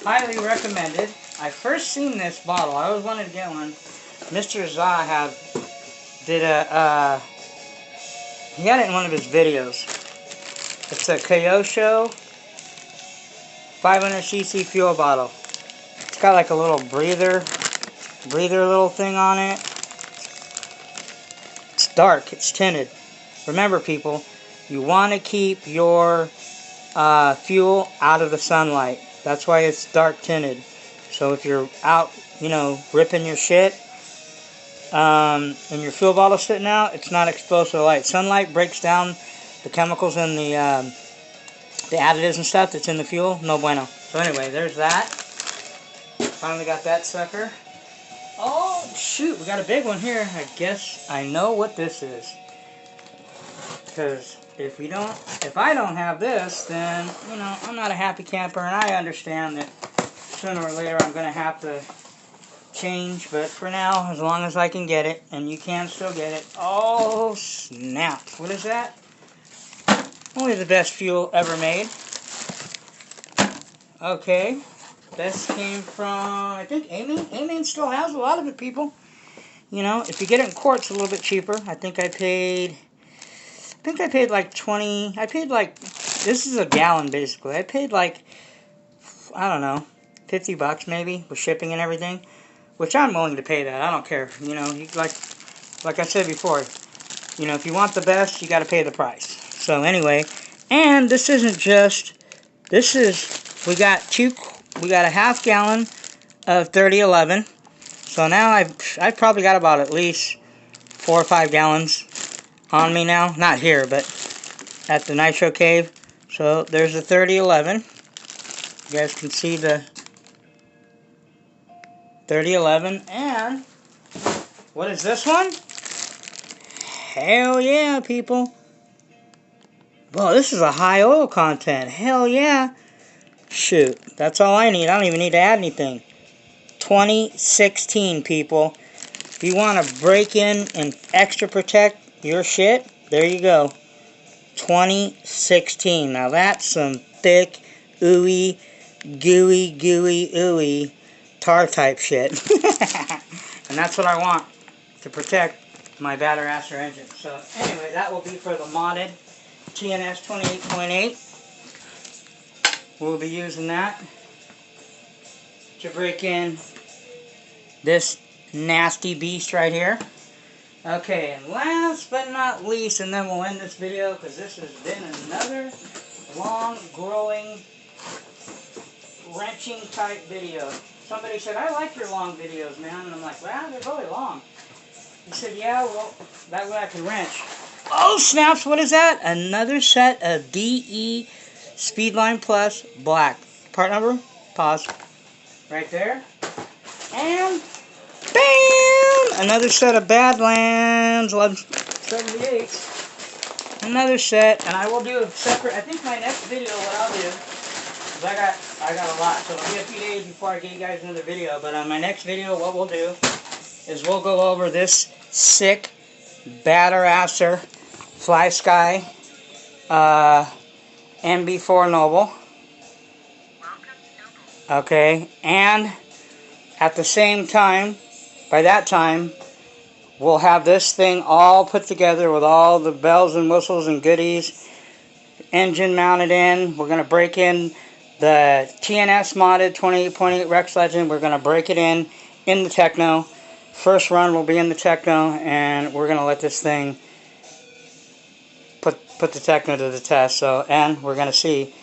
Highly recommended. I first seen this bottle. I always wanted to get one. Mr. Zaha he had it in one of his videos. It's a Kyosho 500cc fuel bottle. It's got like a little breather little thing on it. It's dark, it's tinted. Remember people, you want to keep your fuel out of the sunlight. That's why it's dark tinted. So if you're out, you know, ripping your shit, and your fuel bottle sitting out, it's not exposed to the light. Sunlight breaks down the chemicals and the additives and stuff that's in the fuel. No bueno. So anyway, there's that. Finally got that sucker. Oh, shoot, we got a big one here. I guess I know what this is. Because if I don't have this, then, you know, I'm not a happy camper, and I understand that sooner or later I'm going to have to change, but for now, as long as I can get it, and you can still get it. Oh, snap. What is that? Only the best fuel ever made. Okay. This came from, I think, Amy. Amy still has a lot of it, people. You know, if you get it in quarts, a little bit cheaper. I think I paid like 20, this is a gallon, basically. I paid like, I don't know, 50 bucks maybe, with shipping and everything. Which I'm willing to pay that. I don't care. You know, like I said before, you know, if you want the best, you got to pay the price. So anyway, and this isn't just, we got a half gallon of 3011. So now I've probably got about at least 4 or 5 gallons on me now. Not here, but at the Nitro Cave. So there's the 3011. You guys can see the 3011, and what is this one? Hell yeah, people. Whoa, this is a high oil content. Hell yeah. Shoot, that's all I need. I don't even need to add anything. 2016, people. If you want to break in and extra protect your shit, there you go. 2016. Now that's some thick, ooey, gooey, ooey tar type shit. And that's what I want to protect my baderasser engine. So anyway, that will be for the modded TNS 28.8. We'll be using that to break in this nasty beast right here. Okay, and last but not least, and then we'll end this video because this has been another long, growing, wrenching type video. Somebody said, I like your long videos, man. And I'm like, wow, they're really long. He said, yeah, well, that way I can wrench. Oh, snaps, what is that? Another set of DE Speedline Plus Black. Part number, pause. Right there. And, bam! Another set of Badlands 1178. Another set, and I will do a separate, I think my next video, what I'll do, I got a lot, so it'll be a few days before I get you guys another video. But on my next video, what we'll do is we'll go over this sick baderasser Fly Sky MB4 Noble. Okay, and at the same time, by that time, we'll have this thing all put together with all the bells and whistles and goodies, engine mounted in. We're going to break in the TNS modded 28.8 Rex Legend. We're going to break it in the teckno. First run will be in the teckno, and we're going to let this thing put the teckno to the test. So, and we're going to see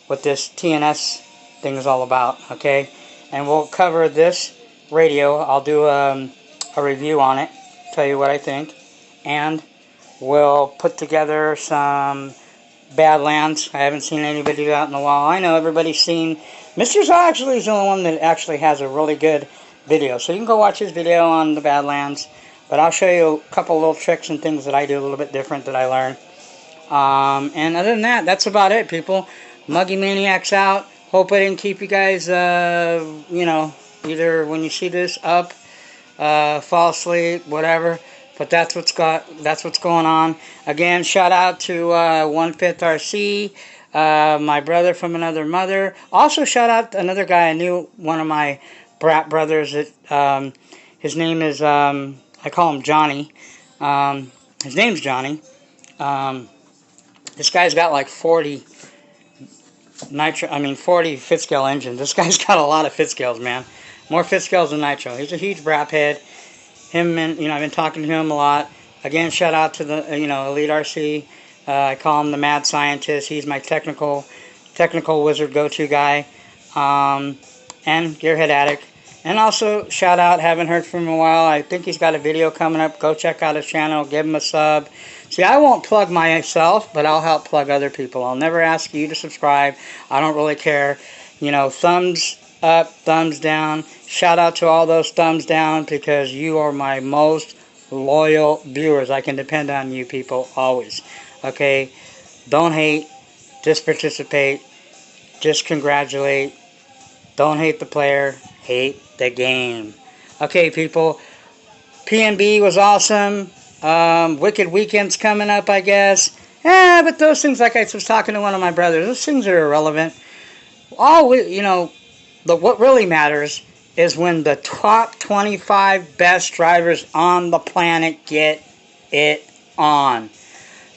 what this TNS thing is all about, okay? And we'll cover this radio. I'll do a review on it, tell you what I think, and we'll put together some Badlands. I haven't seen any videos out in a while. I know everybody's seen. Mr. Zaw actually is the only one that actually has a really good video. So you can go watch his video on the Badlands. But I'll show you a couple little tricks and things that I do a little bit different that I learned. And other than that, that's about it, people. Muggy Maniac's out. Hope I didn't keep you guys, you know, either when you see this up, fall asleep, whatever. But that's what's going on. Again, shout out to 1/5 RC, my brother from another mother. Also, shout out to another guy I knew, one of my brat brothers. That his name is I call him Johnny. His name's Johnny. This guy's got like 40 40 fifth scale engines. This guy's got a lot of fifth scales, man. More fifth scales than nitro. He's a huge brap head. Him and, you know, I've been talking to him a lot. Again, shout out to the, you know, Elite RC. I call him the mad scientist. He's my technical wizard go-to guy. And Gearhead Addict. And also, shout out, haven't heard from him in a while. I think he's got a video coming up. Go check out his channel. Give him a sub. See, I won't plug myself, but I'll help plug other people. I'll never ask you to subscribe. I don't really care. You know, thumbs up, thumbs down. Shout out to all those thumbs down because you are my most loyal viewers. I can depend on you people always. Okay? Don't hate. Just participate. Just congratulate. Don't hate the player. Hate the game. Okay, people. PNB was awesome. Wicked Weekend's coming up, I guess. But those things, like I was talking to one of my brothers, those things are irrelevant. You know, what really matters is when the top 25 best drivers on the planet get it on.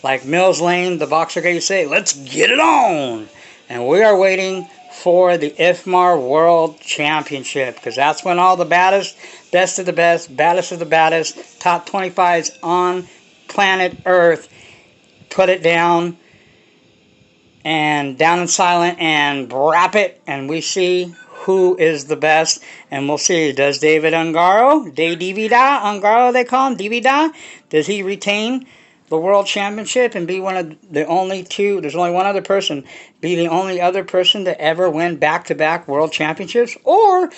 Like Mills Lane, the boxer guy, you say, let's get it on. And we are waiting for the IFMAR World Championship, because that's when all the best of the best, baddest of the baddest, top 25s on planet Earth put it down and down and silent and wrap it, and we see who is the best. And we'll see, does David Ungaro, Ungaro they call him, Divida, does he retain the World Championship and be one of the only two, there's only one other person, be the only other person to ever win back-to-back World Championships? Or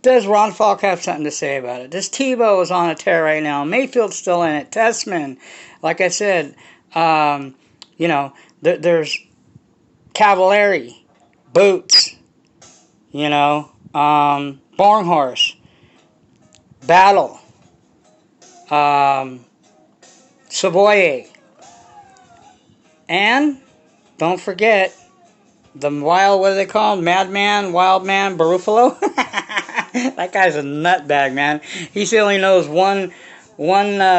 does Ron Falk have something to say about it? Does Tebow is on a tear right now? Mayfield's still in it. Tessman, like I said, you know, there's Cavallari, Boots, you know, Bornhorse, Battle, Savoye, and don't forget the what do they call him? Madman, Wildman, Barufalo. That guy's a nutbag, man. He only knows one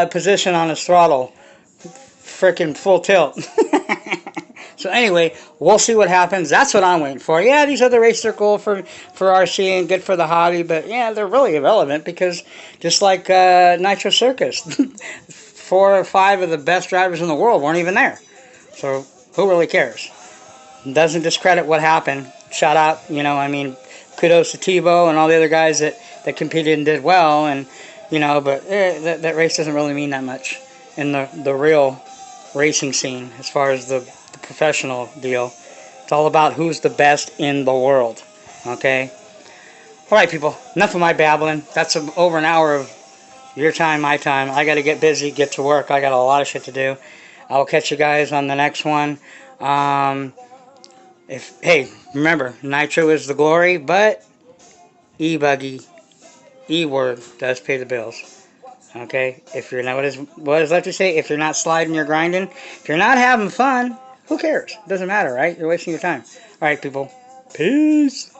position on his throttle, freaking full tilt. So anyway, we'll see what happens. That's what I'm waiting for. Yeah, these other races are cool for RC and good for the hobby, but yeah, they're really irrelevant because just like Nitro Circus, 4 or 5 of the best drivers in the world weren't even there. So who really cares? Doesn't discredit what happened. Shout out, you know, I mean, kudos to Tebow and all the other guys that competed and did well, and you know, but that race doesn't really mean that much in the real racing scene as far as the professional deal. It's all about who's the best in the world. Okay? Alright, people, enough of my babbling. That's over an hour of your time, my time. I gotta get busy, get to work. I got a lot of shit to do. I'll catch you guys on the next one. Hey, remember, Nitro is the glory, but E-Buggy, E-Word does pay the bills. Okay? If you're not, what does Lefty say? If you're not sliding, you're grinding. If you're not having fun, who cares? It doesn't matter, right? You're wasting your time. Alright, people. Peace.